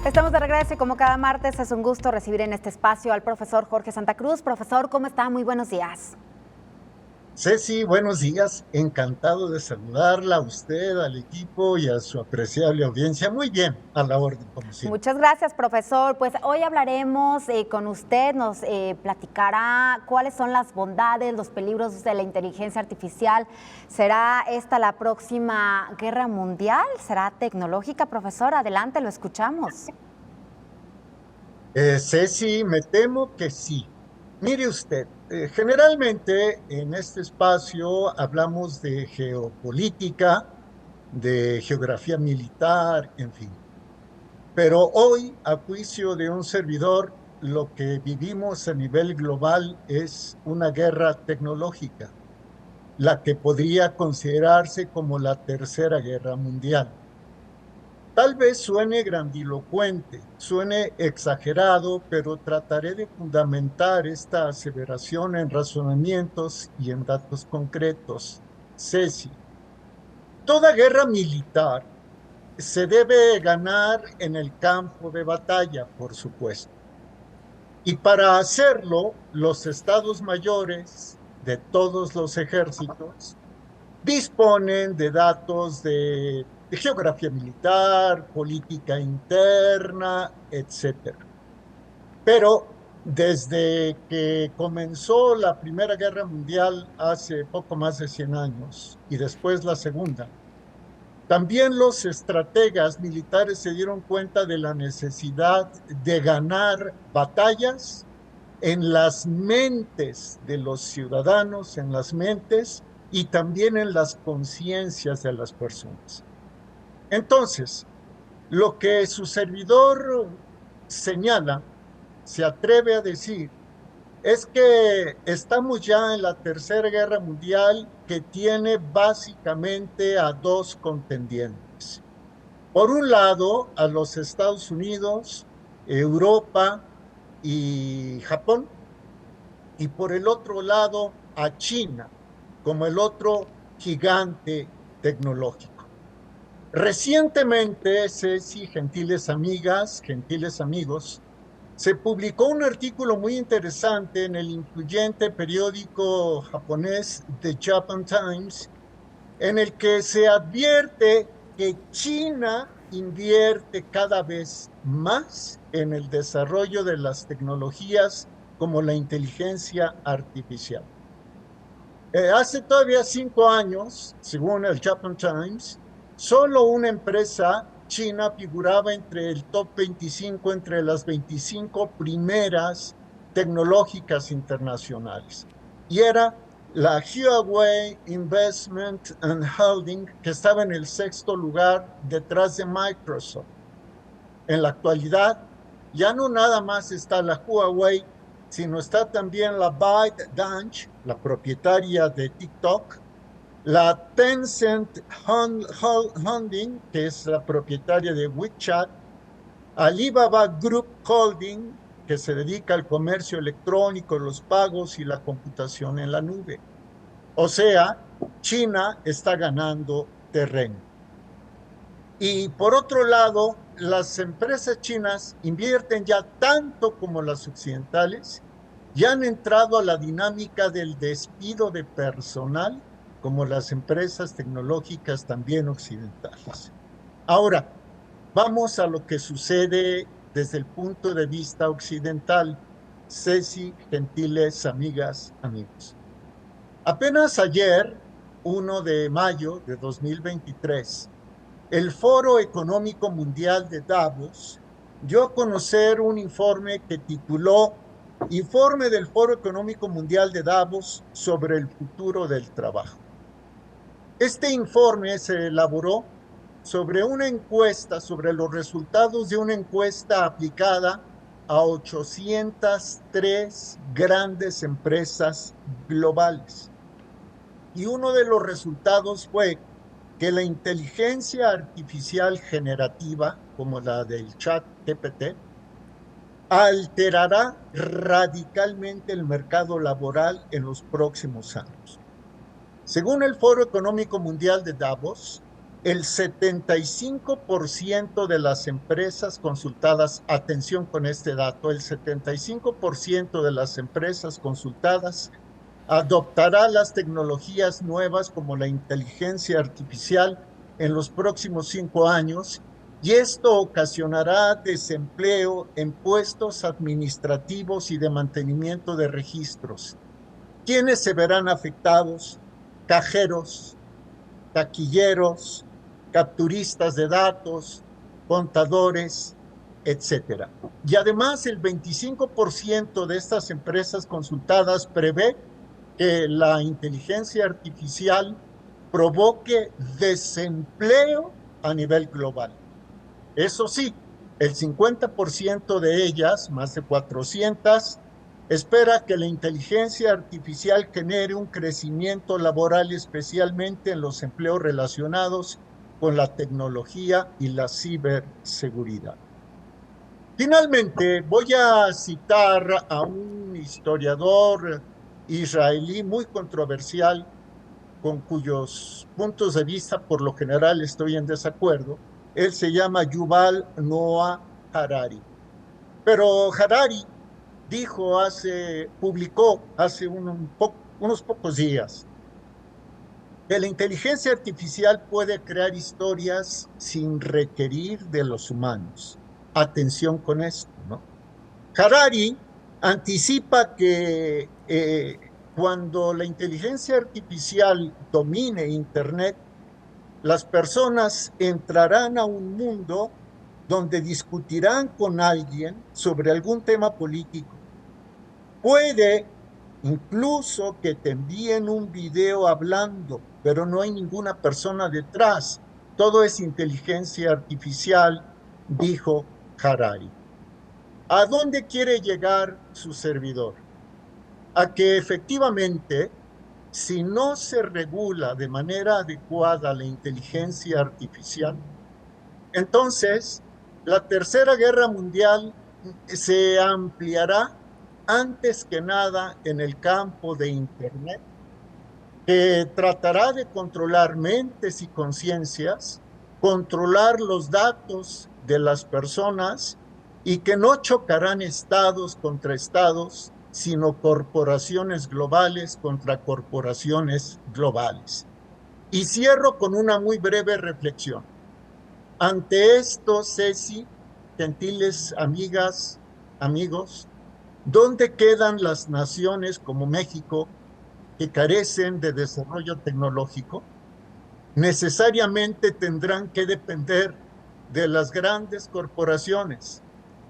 Estamos de regreso y como cada martes es un gusto recibir en este espacio al profesor Jorge Santa Cruz. Profesor, ¿cómo está? Muy buenos días. Ceci, buenos días. Encantado de saludarla a usted, al equipo y a su apreciable audiencia. Muy bien, a la orden, como siempre. Muchas gracias, profesor. Pues hoy hablaremos con usted, nos platicará cuáles son las bondades, los peligros de la inteligencia artificial. ¿Será esta la próxima guerra mundial? ¿Será tecnológica, profesor? Adelante, lo escuchamos. Ceci, me temo que sí. Mire usted, generalmente en este espacio hablamos de geopolítica, de geografía militar, en fin. Pero hoy, a juicio de un servidor, lo que vivimos a nivel global es una guerra tecnológica, la que podría considerarse como la Tercera Guerra Mundial. Tal vez suene grandilocuente, suene exagerado, pero trataré de fundamentar esta aseveración en razonamientos y en datos concretos. Ceci, toda guerra militar se debe ganar en el campo de batalla, por supuesto. Y para hacerlo, los estados mayores de todos los ejércitos disponen de datos de geografía militar, política interna, etcétera. Pero desde que comenzó la Primera Guerra Mundial hace poco más de 100 años y después la Segunda, también los estrategas militares se dieron cuenta de la necesidad de ganar batallas en las mentes de los ciudadanos, en las mentes y también en las conciencias de las personas. Entonces, lo que su servidor señala, se atreve a decir, es que estamos ya en la Tercera Guerra Mundial que tiene básicamente a dos contendientes. Por un lado, a los Estados Unidos, Europa y Japón, y por el otro lado a China como el otro gigante tecnológico. Recientemente, Ceci, gentiles amigas, gentiles amigos, se publicó un artículo muy interesante en el influyente periódico japonés The Japan Times, en el que se advierte que China invierte cada vez más en el desarrollo de las tecnologías como la inteligencia artificial. Hace todavía 5 años, según el Japan Times, solo una empresa china figuraba entre el top 25, entre las 25 primeras tecnológicas internacionales. Y era la Huawei Investment and Holding, que estaba en el sexto lugar detrás de Microsoft. En la actualidad, ya no nada más está la Huawei, sino está también la ByteDance, la propietaria de TikTok, la Tencent Holding, que es la propietaria de WeChat, Alibaba Group Holding, que se dedica al comercio electrónico, los pagos y la computación en la nube. O sea, China está ganando terreno. Y por otro lado, las empresas chinas invierten ya tanto como las occidentales, ya han entrado a la dinámica del despido de personal como las empresas tecnológicas también occidentales. Ahora, vamos a lo que sucede desde el punto de vista occidental. Ceci, gentiles amigas, amigos. Apenas ayer, 1 de mayo de 2023, el Foro Económico Mundial de Davos dio a conocer un informe que tituló Informe del Foro Económico Mundial de Davos sobre el futuro del trabajo. Este informe se elaboró sobre una encuesta, sobre los resultados de una encuesta aplicada a 803 grandes empresas globales. Y uno de los resultados fue que la inteligencia artificial generativa, como la del chat GPT, alterará radicalmente el mercado laboral en los próximos años. Según el Foro Económico Mundial de Davos, el 75% de las empresas consultadas, atención con este dato, el 75% de las empresas consultadas adoptará las tecnologías nuevas como la inteligencia artificial en los próximos 5 años y esto ocasionará desempleo en puestos administrativos y de mantenimiento de registros. ¿Quiénes se verán afectados? Cajeros, taquilleros, capturistas de datos, contadores, etcétera. Y además el 25% de estas empresas consultadas prevé que la inteligencia artificial provoque desempleo a nivel global. Eso sí, el 50% de ellas, más de 400, espera que la inteligencia artificial genere un crecimiento laboral, especialmente en los empleos relacionados con la tecnología y la ciberseguridad. Finalmente, voy a citar a un historiador israelí muy controversial, con cuyos puntos de vista por lo general estoy en desacuerdo. Él se llama Yuval Noah Harari. Pero Harari publicó hace unos pocos días que la inteligencia artificial puede crear historias sin requerir de los humanos. Atención con esto, ¿no? Harari anticipa que cuando la inteligencia artificial domine Internet, las personas entrarán a un mundo donde discutirán con alguien sobre algún tema político. Puede incluso que te envíen un video hablando, pero no hay ninguna persona detrás. Todo es inteligencia artificial, dijo Harari. ¿A dónde quiere llegar su servidor? A que efectivamente, si no se regula de manera adecuada la inteligencia artificial, entonces la Tercera Guerra Mundial se ampliará antes que nada en el campo de Internet, que tratará de controlar mentes y conciencias, controlar los datos de las personas y que no chocarán estados contra estados, sino corporaciones globales contra corporaciones globales. Y cierro con una muy breve reflexión. Ante esto, Ceci, gentiles amigas, amigos, ¿dónde quedan las naciones como México que carecen de desarrollo tecnológico? Necesariamente tendrán que depender de las grandes corporaciones,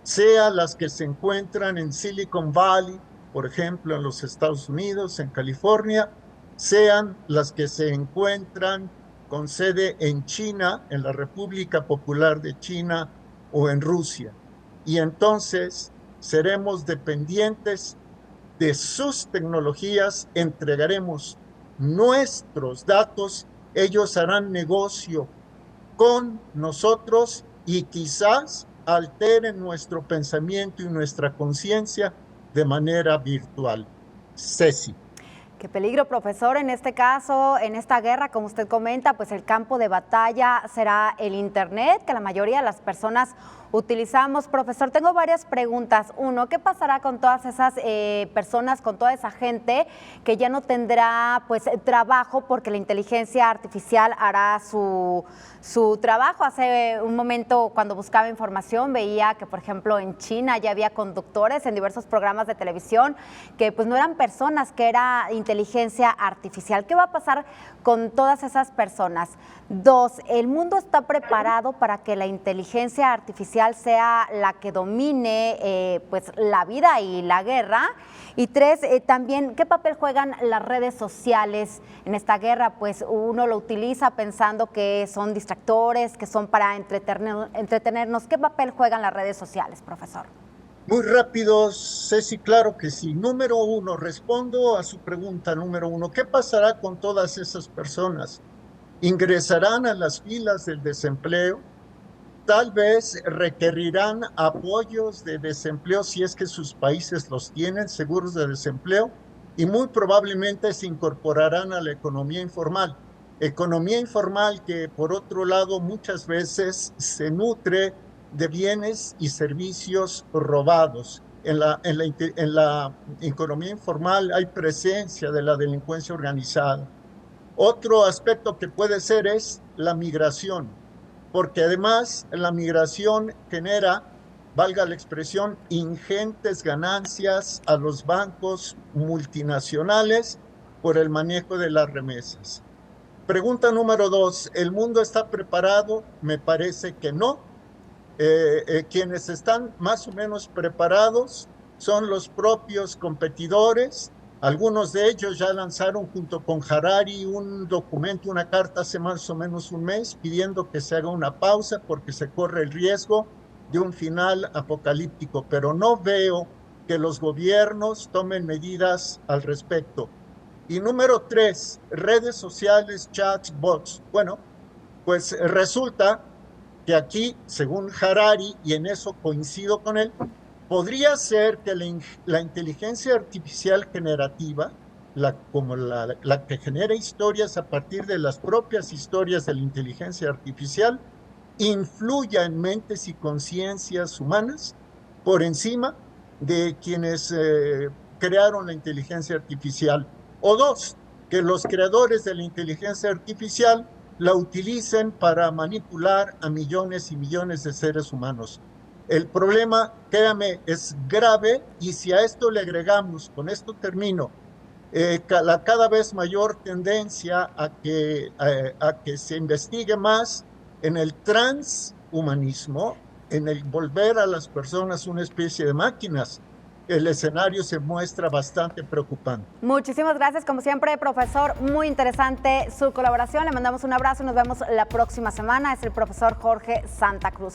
sea las que se encuentran en Silicon Valley, por ejemplo, en los Estados Unidos, en California, sean las que se encuentran con sede en China, en la República Popular de China o en Rusia. Y entonces seremos dependientes de sus tecnologías, entregaremos nuestros datos, ellos harán negocio con nosotros y quizás alteren nuestro pensamiento y nuestra conciencia de manera virtual. Ceci. Qué peligro, profesor. En este caso, en esta guerra, como usted comenta, pues el campo de batalla será el Internet, que la mayoría de las personas utilizamos. Profesor, tengo varias preguntas. Uno, ¿qué pasará con todas esas personas, con toda esa gente que ya no tendrá pues trabajo porque la inteligencia artificial hará su trabajo? Hace un momento, cuando buscaba información, veía que, por ejemplo, en China ya había conductores en diversos programas de televisión que pues no eran personas, que era inteligencia artificial. ¿Qué va a pasar con todas esas personas? Dos, ¿el mundo está preparado para que la inteligencia artificial sea la que domine pues la vida y la guerra? Y tres, también, ¿qué papel juegan las redes sociales en esta guerra? Pues uno lo utiliza pensando que son distractores, que son para entretenernos. ¿Qué papel juegan las redes sociales, profesor? Muy rápido, Ceci, claro que sí. Número uno, respondo a su pregunta número uno. ¿Qué pasará con todas esas personas? ¿Ingresarán a las filas del desempleo? Tal vez requerirán apoyos de desempleo si es que sus países los tienen, seguros de desempleo, y muy probablemente se incorporarán a la economía informal. Economía informal que, por otro lado, muchas veces se nutre de bienes y servicios robados. En la economía informal hay presencia de la delincuencia organizada. Otro aspecto que puede ser es la migración, porque además la migración genera, valga la expresión, ingentes ganancias a los bancos multinacionales por el manejo de las remesas. Pregunta número 2, ¿el mundo está preparado? Me parece que no. Quienes están más o menos preparados son los propios competidores. Algunos de ellos ya lanzaron junto con Harari un documento, una carta hace más o menos un mes, pidiendo que se haga una pausa porque se corre el riesgo de un final apocalíptico, pero no veo que los gobiernos tomen medidas al respecto. Y número 3, redes sociales, chats, bots. Bueno, pues resulta que aquí, según Harari, y en eso coincido con él, podría ser que la inteligencia artificial generativa, como la que genera historias a partir de las propias historias de la inteligencia artificial, influya en mentes y conciencias humanas por encima de quienes crearon la inteligencia artificial. O dos, que los creadores de la inteligencia artificial la utilicen para manipular a millones y millones de seres humanos. El problema, créame, es grave, y si a esto le agregamos, con esto termino, la cada vez mayor tendencia a que se investigue más en el transhumanismo, en el volver a las personas una especie de máquinas, el escenario se muestra bastante preocupante. Muchísimas gracias, como siempre, profesor. Muy interesante su colaboración. Le mandamos un abrazo y nos vemos la próxima semana. Es el profesor Jorge Santa Cruz.